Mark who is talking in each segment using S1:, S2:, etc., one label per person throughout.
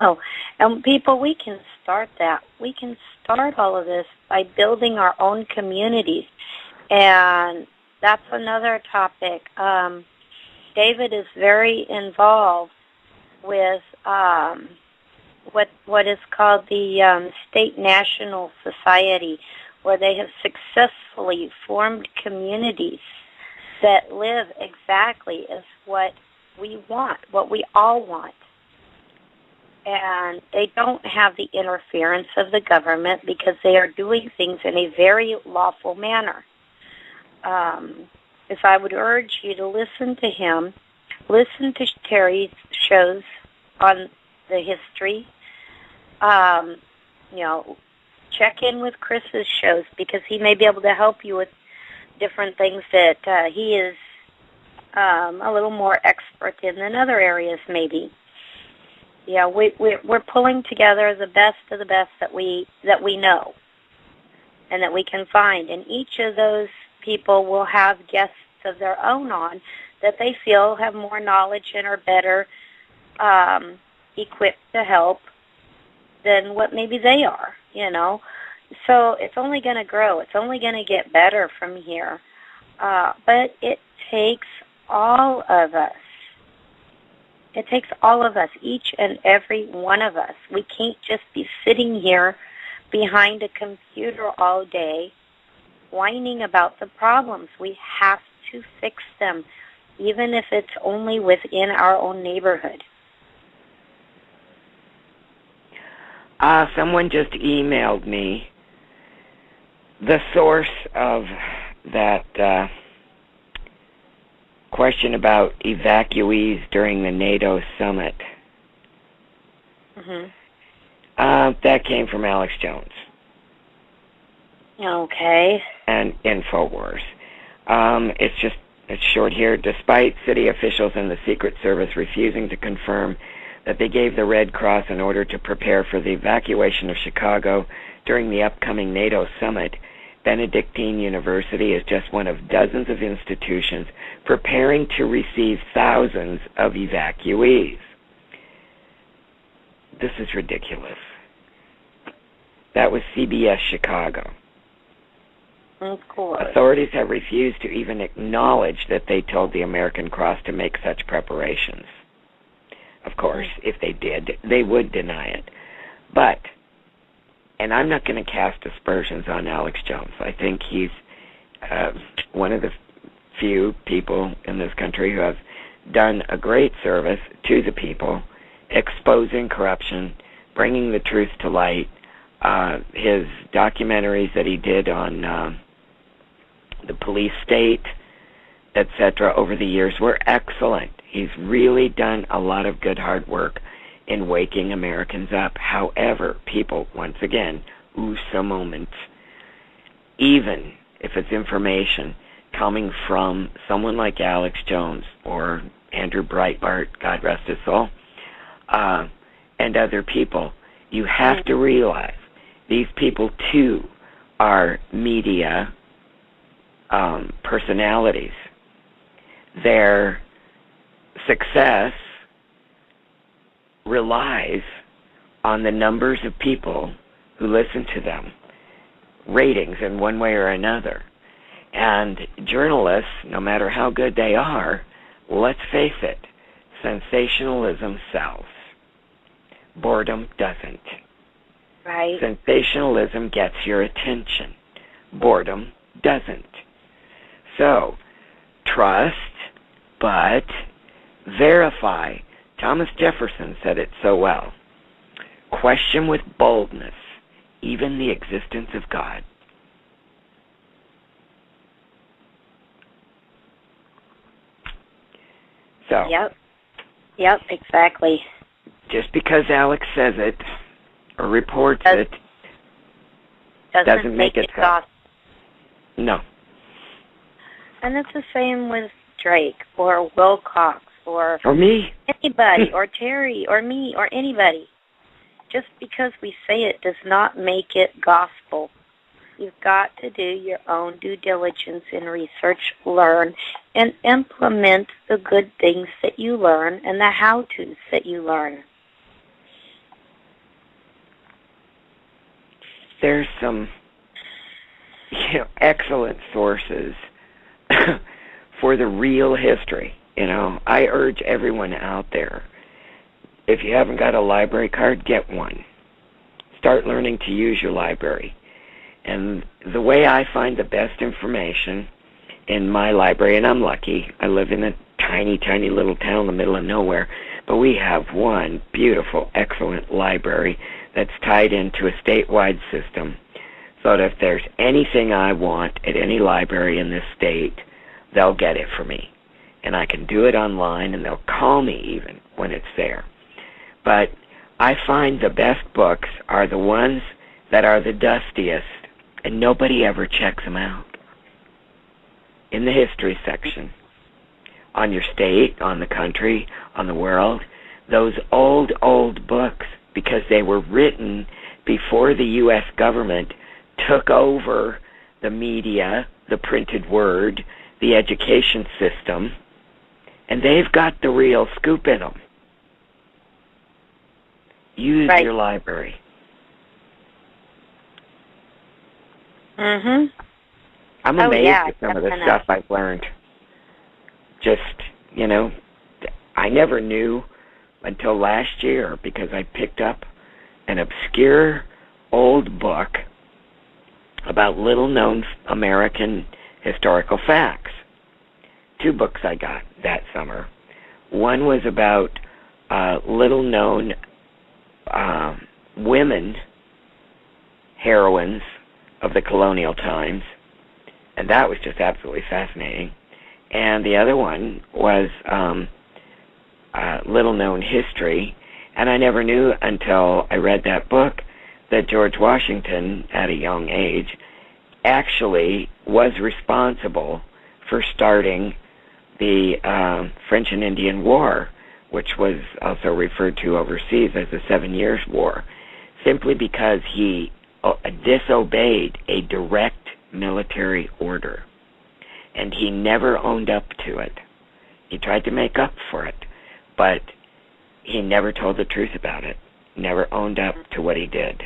S1: Oh, and people, we can start that. We can start all of this by building our own communities. And that's another topic. David is very involved with what is called the State National Society, where they have successfully formed communities that live exactly as what we want, what we all want. And they don't have the interference of the government because they are doing things in a very lawful manner. If I would urge you to listen to him, listen to Teri's shows on the history. Check in with Chris's shows because he may be able to help you with different things that he is a little more expert in than other areas maybe. Yeah, we're pulling together the best of the best that we know and that we can find. And each of those people will have guests of their own on that they feel have more knowledge and are better equipped to help than what maybe they are, So it's only going to grow. It's only going to get better from here. But it takes all of us. It takes all of us, each and every one of us. We can't just be sitting here behind a computer all day whining about the problems. We have to fix them, even if it's only within our own neighborhood.
S2: Someone just emailed me the source of that question about evacuees during the NATO summit.
S1: Mm-hmm.
S2: That came from Alex Jones.
S1: Okay.
S2: And InfoWars. It's short here. Despite city officials and the Secret Service refusing to confirm that they gave the Red Cross an order to prepare for the evacuation of Chicago during the upcoming NATO summit, Benedictine University is just one of dozens of institutions preparing to receive thousands of evacuees. This is ridiculous. That was CBS Chicago.
S1: Of course.
S2: Authorities have refused to even acknowledge that they told the American Cross to make such preparations. Of course, if they did, they would deny it. But, and I'm not going to cast aspersions on Alex Jones. I think he's one of the few people in this country who have done a great service to the people, exposing corruption, bringing the truth to light. His documentaries that he did on the police state, etc., over the years were excellent. He's really done a lot of good hard work in waking Americans up. However, people, once again, RuSA moment, even if it's information coming from someone like Alex Jones or Andrew Breitbart, God rest his soul, and other people, you have to realize these people, too, are media personalities. Their success relies on the numbers of people who listen to them, ratings in one way or another. And journalists, no matter how good they are, let's face it, sensationalism sells. Boredom doesn't.
S1: Right.
S2: Sensationalism gets your attention. Boredom doesn't. So, trust, but verify. Thomas Jefferson said it so well. Question with boldness even the existence of God. So.
S1: Yep, exactly.
S2: Just because Alex says it or reports it doesn't make it so. No.
S1: And it's the same with Drake or Wilcox or
S2: me.
S1: Anybody or Teri or me or anybody. Just because we say it does not make it gospel. You've got to do your own due diligence and research, learn, and implement the good things that you learn and the how-tos that you learn.
S2: there's some excellent sources for the real history. I urge everyone out there, if you haven't got a library card, get one. Start learning to use your library. And the way I find the best information in my library, and I'm lucky, I live in a tiny, tiny little town in the middle of nowhere, but we have one beautiful, excellent library that's tied into a statewide system, so that if there's anything I want at any library in this state, they'll get it for me. And I can do it online, and they'll call me even when it's there. But I find the best books are the ones that are the dustiest, and nobody ever checks them out. In the history section, on your state, on the country, on the world, those old, old books, because they were written before the U.S. government took over the media, the printed word, the education system, and they've got the real scoop in them. Use your library.
S1: Mhm.
S2: I'm amazed at some of the stuff I've learned. Just, I never knew until last year, because I picked up an obscure old book about little-known American historical facts. 2 books I got that summer. One was about little-known women heroines of the colonial times, and that was just absolutely fascinating. And the other one was little-known history, and I never knew until I read that book that George Washington, at a young age, actually was responsible for starting the French and Indian War, which was also referred to overseas as the 7 Years' War, simply because he disobeyed a direct military order. And he never owned up to it. He tried to make up for it, but he never told the truth about it, never owned up to what he did.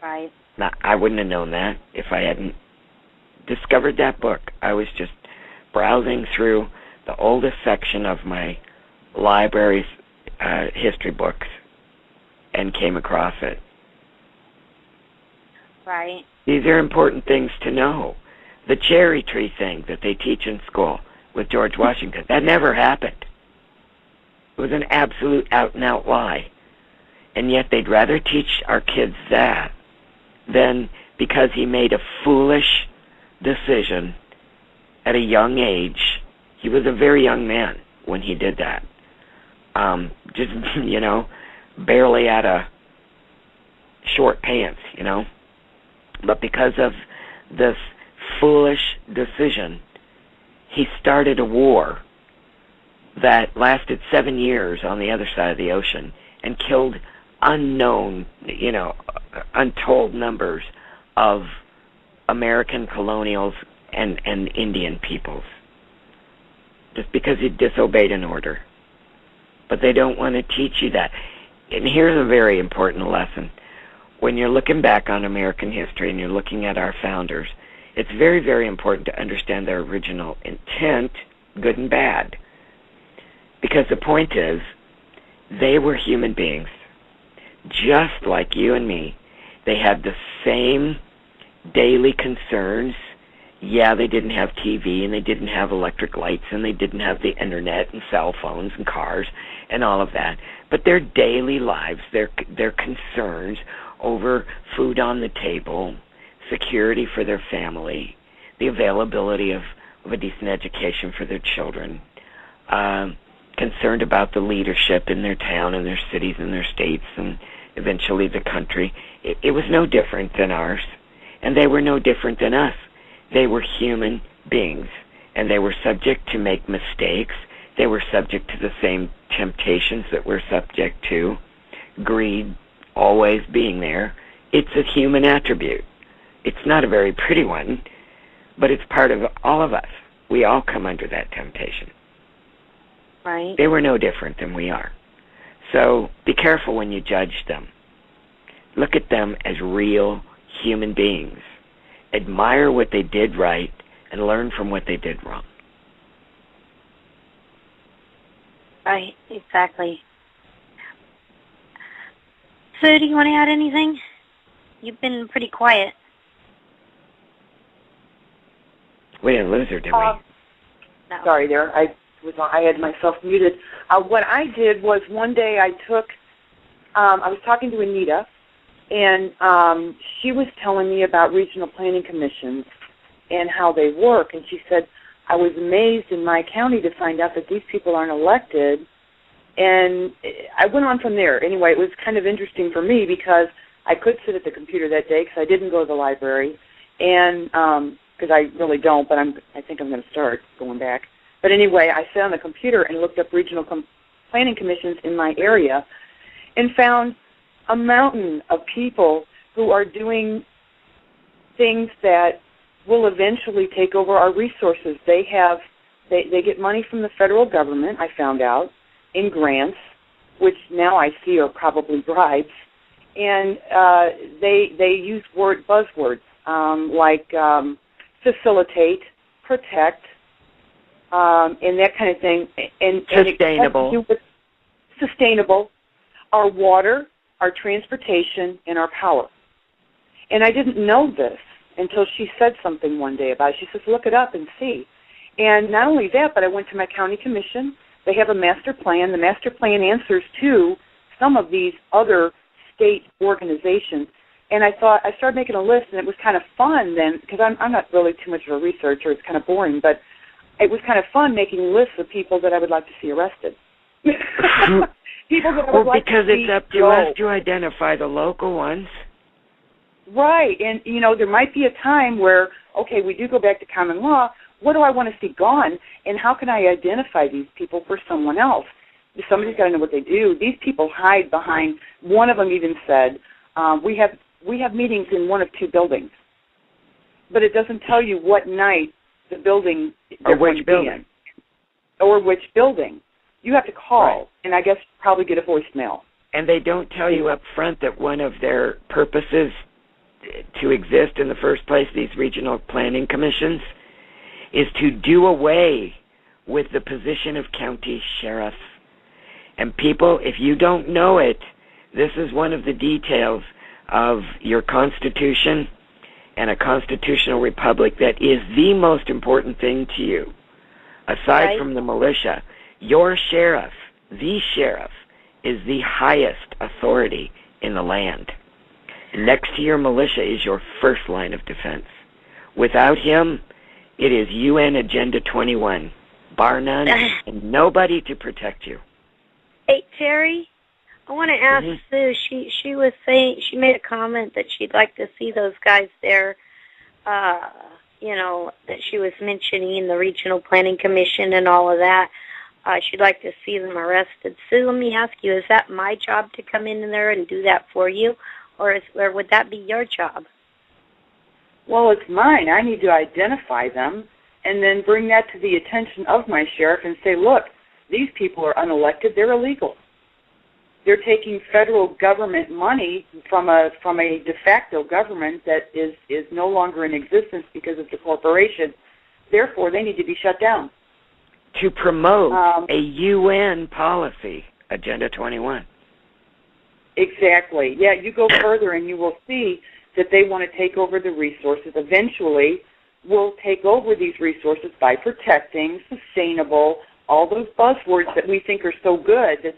S1: Right.
S2: Now, I wouldn't have known that if I hadn't discovered that book. I was just browsing through the oldest section of my library's history books and came across it.
S1: Right.
S2: These are important things to know. The cherry tree thing that they teach in school with George Washington, that never happened. It was an absolute out-and-out lie. And yet they'd rather teach our kids that than because he made a foolish decision at a young age. He was a very young man when he did that. Just, barely out of short pants, But because of this foolish decision, he started a war that lasted 7 years on the other side of the ocean and killed unknown, untold numbers of American colonials and Indian peoples, just because he disobeyed an order. But they don't want to teach you that. And here's a very important lesson. When you're looking back on American history and you're looking at our founders, it's very, very important to understand their original intent, good and bad. Because the point is, they were human beings, just like you and me. They had the same daily concerns. Yeah, they didn't have TV, and they didn't have electric lights, and they didn't have the internet and cell phones and cars and all of that. But their daily lives, their concerns over food on the table, security for their family, the availability of a decent education for their children, concerned about the leadership in their town and their cities and their states and eventually the country. It was no different than ours, and they were no different than us. They were human beings, and they were subject to make mistakes. They were subject to the same temptations that we're subject to, greed always being there. It's a human attribute. It's not a very pretty one, but it's part of all of us. We all come under that temptation.
S1: Right.
S2: They were no different than we are. So be careful when you judge them. Look at them as real human beings. Admire what they did right and learn from what they did wrong.
S1: Right, exactly. Sue, do you want to add anything? You've been pretty quiet.
S2: We didn't lose her, did we?
S1: No.
S3: Sorry there. I had myself muted. What I did was one day I was talking to Anita, and she was telling me about regional planning commissions and how they work. And she said, I was amazed in my county to find out that these people aren't elected. And I went on from there. Anyway, it was kind of interesting for me because I could sit at the computer that day because I didn't go to the library, and because I really don't, but I think I'm going to start going back. But anyway, I sat on the computer and looked up regional planning commissions in my area and found a mountain of people who are doing things that will eventually take over our resources. They get money from the federal government, I found out, in grants, which now I see are probably bribes, and they use buzzwords like facilitate, protect, and that kind of thing. And
S2: sustainable.
S3: And it has to do with sustainable, our water, our transportation, and our power. And I didn't know this until she said something one day about it. She says, look it up and see. And not only that, but I went to my county commission. They have a master plan. The master plan answers to some of these other state organizations. And I started making a list, and it was kind of fun then, because I'm not really too much of a researcher. It's kind of boring, but it was kind of fun making lists of people that I would like to see arrested. People that I would like to see
S2: because it's up to us to identify the local ones.
S3: Right, and, there might be a time where, okay, we do go back to common law. What do I want to see gone, and how can I identify these people for someone else? Somebody's got to know what they do. These people hide behind, one of them even said, we have meetings in one of two buildings, but it doesn't tell you what night the building
S2: or which building.
S3: Or which building. You have to call,
S2: right,
S3: and I guess probably get a voicemail.
S2: And they don't tell you up front that one of their purposes to exist in the first place, these regional planning commissions, is to do away with the position of county sheriff. And people, if you don't know it, this is one of the details of your Constitution and a constitutional republic that is the most important thing to you. Aside from the militia, your sheriff, the sheriff, is the highest authority in the land. Next to your militia is your first line of defense. Without him, it is UN Agenda 21, bar none, and nobody to protect you.
S1: Hey, Teri, I want to ask Sue. She was saying, she made a comment that she'd like to see those guys there. That she was mentioning the Regional Planning Commission and all of that. She'd like to see them arrested. Sue, let me ask you: is that my job to come in there and do that for you, or would that be your job?
S3: Well, it's mine. I need to identify them and then bring that to the attention of my sheriff and say, look, these people are unelected. They're illegal. They're taking federal government money from a de facto government that is no longer in existence because of the corporation. Therefore, they need to be shut down.
S2: To promote a UN policy, Agenda 21.
S3: Exactly. Yeah, you go further and you will see that they want to take over the resources. Eventually, we'll take over these resources by protecting, sustainable, all those buzzwords that we think are so good that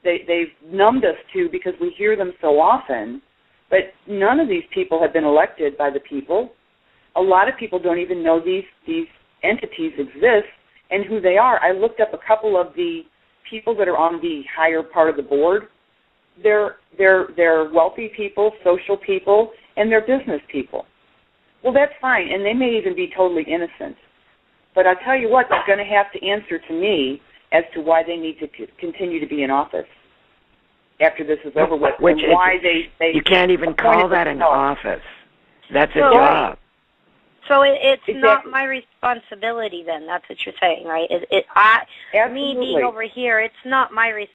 S3: they've numbed us to because we hear them so often. But none of these people have been elected by the people. A lot of people don't even know these entities exist and who they are. I looked up a couple of the people that are on the higher part of the board. They're wealthy people, social people, and they're business people. Well, that's fine, and they may even be totally innocent. But I'll tell you what, they're going to have to answer to me as to why they need to continue to be in office after this is over with,
S2: and
S3: why they
S2: you can't even call that an office. That's a job.
S1: So it's not my responsibility then. That's what you're saying, right? Me being over here, it's not my responsibility.